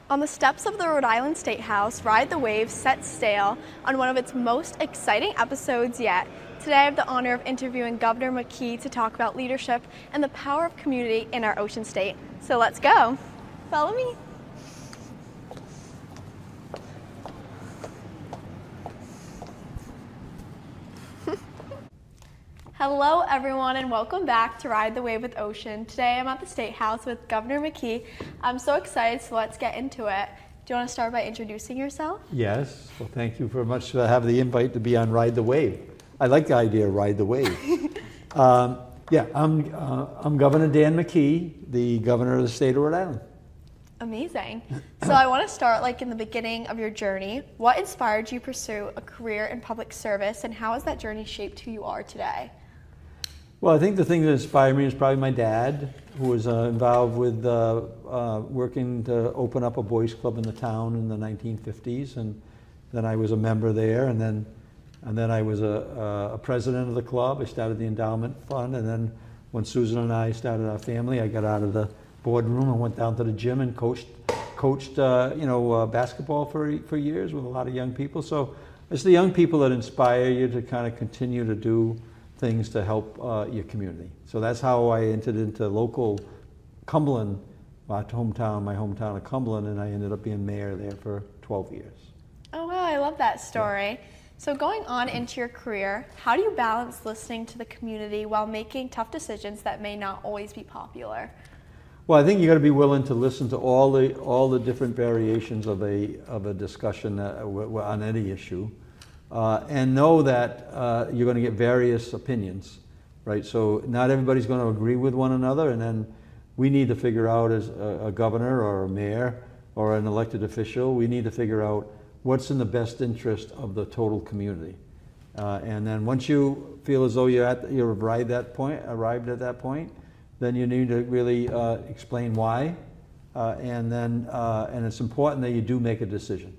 On the steps of the Rhode Island State House, Ride the Wave sets sail on one of its most exciting episodes yet. Today I have the honor of interviewing Governor McKee to talk about leadership and the power of community in our ocean state. So let's go. Follow me. Hello everyone and welcome back to Ride the Wave with Ocean. Today I'm at the State House with Governor McKee. I'm so excited, so let's get into it. Do you want to start by introducing yourself? Yes, well thank you very much for having the invite to be on Ride the Wave. I like the idea of Ride the Wave. I'm Governor Dan McKee, the governor of the state of Rhode Island. Amazing. So I want to start in the beginning of your journey. What inspired you to pursue a career in public service and how has that journey shaped who you are today? Well, I think the thing that inspired me is probably my dad, who was involved with working to open up a boys club in the town in the 1950s, and then I was a member there, and then I was a president of the club. I started the endowment fund, and then when Susan and I started our family, I got out of the boardroom and went down to the gym and coached basketball for years with a lot of young people. So it's the young people that inspire you to kind of continue to do things to help your community. So that's how I entered into local Cumberland, my hometown of Cumberland, and I ended up being mayor there for 12 years. Oh wow, I love that story. Yeah. So going on into your career, how do you balance listening to the community while making tough decisions that may not always be popular? Well, I think you got to be willing to listen to all the different variations of a discussion on any issue. And know that you're going to get various opinions, right? So not everybody's going to agree with one another, and then we need to figure out, as a governor or a mayor or an elected official, we need to figure out what's in the best interest of the total community. And then once you feel as though you've arrived at that point, then you need to really explain why, and it's important that you do make a decision.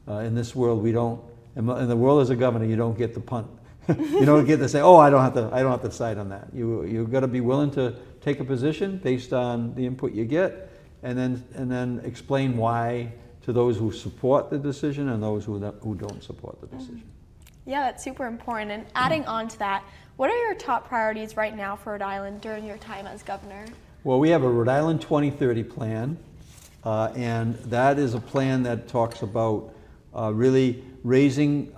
In this world, we don't. In the world as a governor, you don't get the punt. You don't get to say, "Oh, I don't have to decide on that." You've got to be willing to take a position based on the input you get, and then explain why to those who support the decision and those who don't support the decision. Yeah, that's super important. And adding on to that, what are your top priorities right now for Rhode Island during your time as governor? Well, we have a Rhode Island 2030 plan, and that is a plan that talks about really raising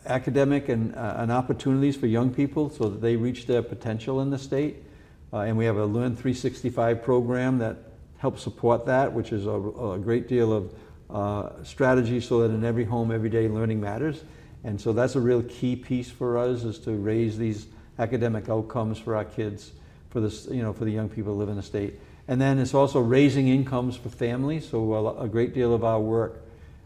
academic and opportunities for young people so that they reach their potential in the state. And we have a Learn 365 program that helps support that, which is a great deal of strategy so that in every home, every day, learning matters. And so that's a real key piece for us, is to raise these academic outcomes for our kids, for this, for the young people who live in the state. And then it's also raising incomes for families. So a great deal of our work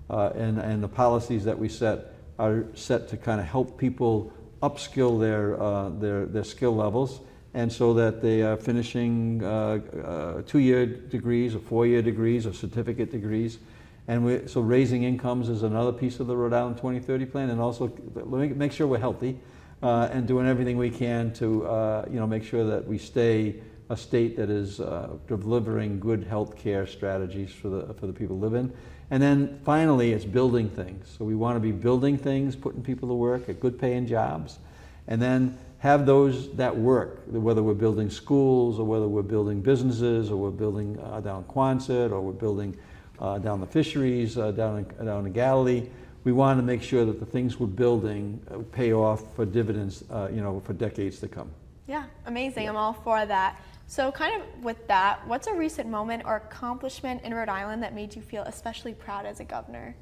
and the policies that we set are set to kind of help people upskill their skill levels, and so that they are finishing 2-year degrees or 4-year degrees or certificate degrees. And so raising incomes is another piece of the Rhode Island 2030 plan, and also make sure we're healthy and doing everything we can to make sure that we stay a state that is delivering good health care strategies for the people who live in. And then finally, it's building things. So we want to be building things, putting people to work at good paying jobs, and then have those that work, whether we're building schools or whether we're building businesses or we're building down Quonset or we're building down the fisheries, down in Galilee. We want to make sure that the things we're building pay off for dividends, for decades to come. Yeah, amazing. Yeah. I'm all for that. So kind of with that, what's a recent moment or accomplishment in Rhode Island that made you feel especially proud as a governor?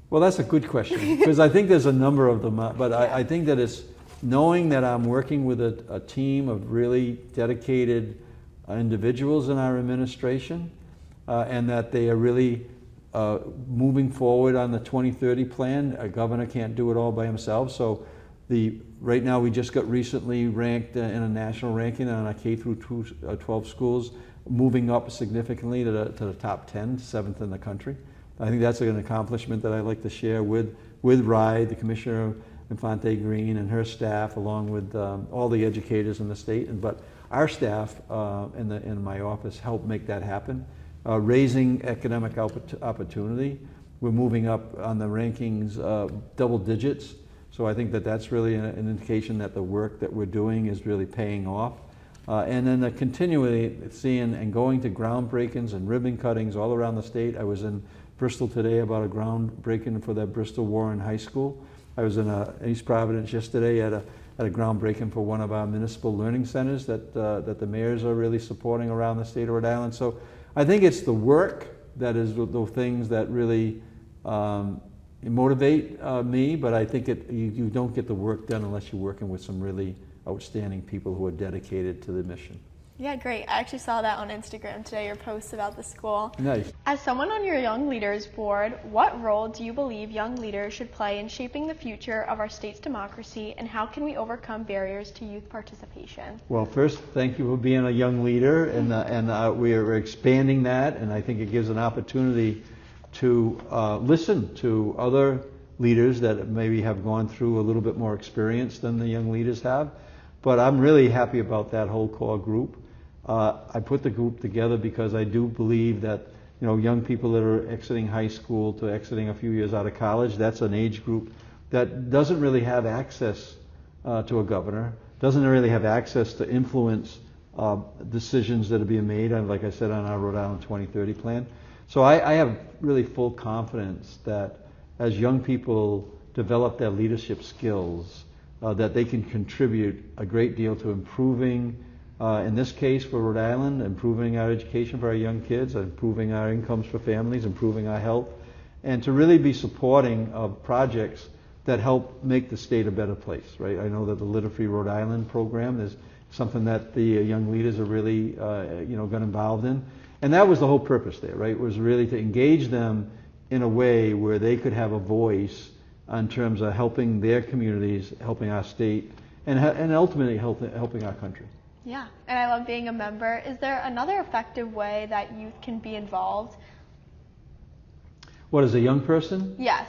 Well, that's a good question, because I think there's a number of them, but I think that it's knowing that I'm working with a team of really dedicated individuals in our administration, and that they are really moving forward on the 2030 plan. A governor can't do it all by himself, so right now we just got recently ranked in a national ranking on our K through 12 schools, moving up significantly to the top 10, 7th in the country. I think that's an accomplishment that I'd like to share with Ride, the Commissioner Infante Green and her staff, along with all the educators in the state. But our staff in my office helped make that happen. raising economic opportunity. We're moving up on the rankings double digits. So I think that that's really an indication that the work that we're doing is really paying off. And then continually seeing and going to groundbreakings and ribbon cuttings all around the state. I was in Bristol today about a groundbreaking for the Bristol Warren High School. I was in East Providence yesterday at a groundbreaking for one of our municipal learning centers that the mayors are really supporting around the state of Rhode Island. So I think it's the work that is the things that really motivate me, but I think you don't get the work done unless you're working with some really outstanding people who are dedicated to the mission. Yeah, great. I actually saw that on Instagram today, your posts about the school. Nice. As someone on your Young Leaders Board, what role do you believe young leaders should play in shaping the future of our state's democracy, and how can we overcome barriers to youth participation? Well, first, thank you for being a young leader, and we're expanding that, and I think it gives an opportunity to listen to other leaders that maybe have gone through a little bit more experience than the young leaders have. But I'm really happy about that whole core group. I put the group together because I do believe that young people that are exiting high school to exiting a few years out of college, that's an age group that doesn't really have access to a governor, doesn't really have access to influence decisions that are being made, like I said, on our Rhode Island 2030 plan. So I have really full confidence that as young people develop their leadership skills, that they can contribute a great deal to improving, in this case for Rhode Island, improving our education for our young kids, improving our incomes for families, improving our health, and to really be supporting of projects that help make the state a better place, right? I know that the Litter-Free Rhode Island program is something that the young leaders are really, got involved in. And that was the whole purpose there, right? Was really to engage them in a way where they could have a voice in terms of helping their communities, helping our state, and ultimately helping our country. Yeah, and I love being a member. Is there another effective way that youth can be involved? What, as a young person? Yes.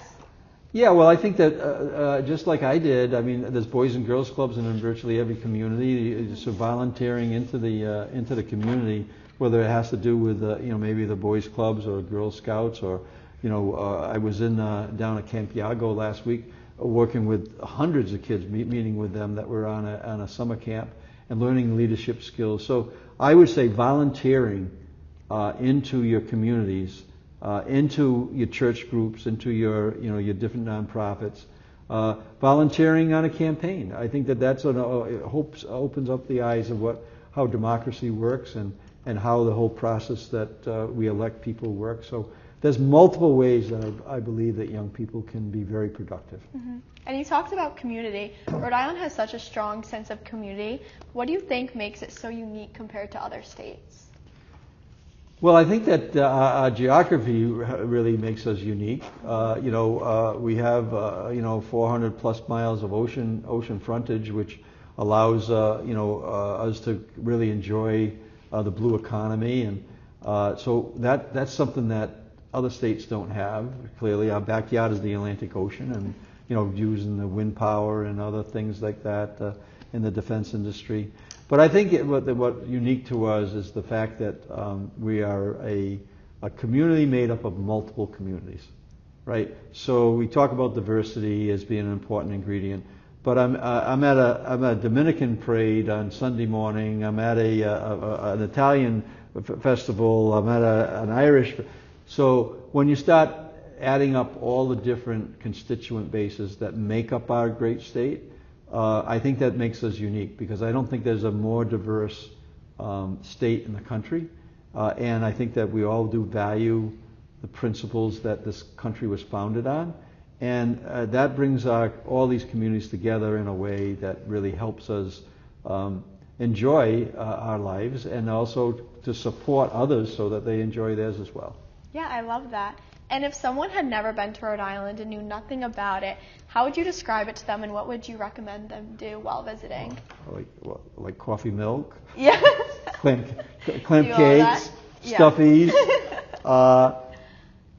Yeah, well, I think that just like I did, I mean, there's boys and girls clubs in virtually every community. So volunteering into the community, whether it has to do with maybe the boys clubs or Girl Scouts, or I was down at Camp Yago last week, working with hundreds of kids, meeting with them that were on a summer camp and learning leadership skills. So I would say volunteering into your communities, into your church groups, into your different nonprofits, volunteering on a campaign. I think that's it opens up the eyes of how democracy works and how the whole process that we elect people works. So there's multiple ways that I believe that young people can be very productive. Mm-hmm. And you talked about community. Rhode Island has such a strong sense of community. What do you think makes it so unique compared to other states? Well, I think that our geography really makes us unique. We have 400 plus miles of ocean frontage, which allows us to really enjoy the blue economy, and so that's something that other states don't have. Clearly, our backyard is the Atlantic Ocean, and using the wind power and other things like that in the defense industry. But I think what's unique to us is the fact that we are a community made up of multiple communities, right? So we talk about diversity as being an important ingredient. But I'm at a Dominican parade on Sunday morning. I'm at an Italian festival. I'm at an Irish. So when you start adding up all the different constituent bases that make up our great state, I think that makes us unique, because I don't think there's a more diverse state in the country. And I think that we all do value the principles that this country was founded on. And that brings all these communities together in a way that really helps us enjoy our lives, and also to support others so that they enjoy theirs as well. Yeah, I love that. And if someone had never been to Rhode Island and knew nothing about it, how would you describe it to them, and what would you recommend them do while visiting? Like coffee milk? Yeah. Clam cakes, stuffies.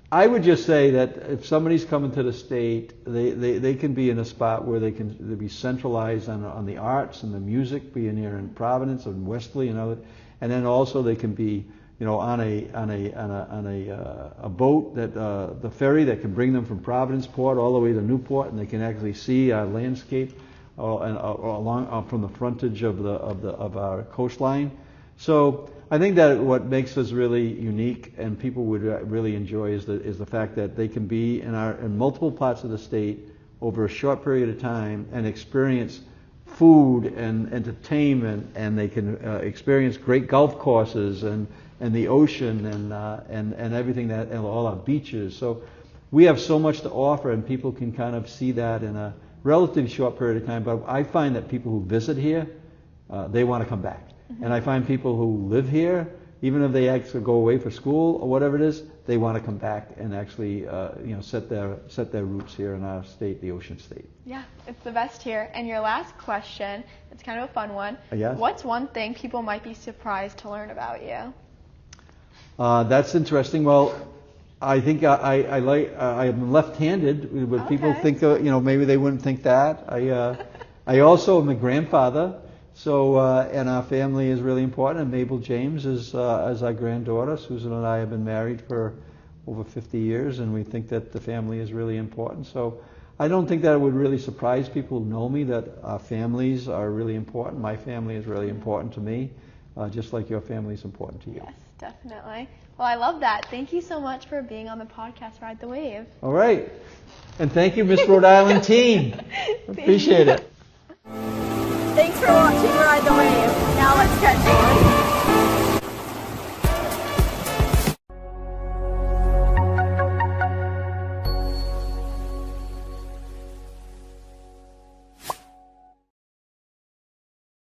I would just say that if somebody's coming to the state, they can be in a spot where they be centralized on the arts and the music, being here in Providence and Westerly and other, and then also they can be on a boat that the ferry that can bring them from Providence Port all the way to Newport, and they can actually see our landscape along from the frontage of our coastline. So I think that what makes us really unique and people would really enjoy is the fact that they can be in multiple parts of the state over a short period of time and experience food and entertainment, and they can experience great golf courses and the ocean and everything and all our beaches. So we have so much to offer, and people can kind of see that in a relatively short period of time. But I find that people who visit here, they want to come back. Mm-hmm. And I find people who live here, even if they actually go away for school or whatever it is, they want to come back and actually set their roots here in our state, the Ocean State. Yeah, it's the best here. And your last question, it's kind of a fun one. Yes? What's one thing people might be surprised to learn about you? That's interesting. Well, I think I'm left-handed. But people think maybe they wouldn't think that. I also am a grandfather. So, and our family is really important, and Mabel James is our granddaughter. Susan and I have been married for over 50 years, and we think that the family is really important. So I don't think that it would really surprise people who know me that our families are really important. My family is really important to me, just like your family is important to you. Yes, definitely. Well, I love that. Thank you so much for being on the podcast, Ride the Wave. All right. And thank you, Miss Rhode Island team. Appreciate it. Thanks for watching Ride the Wave. Now let's get going.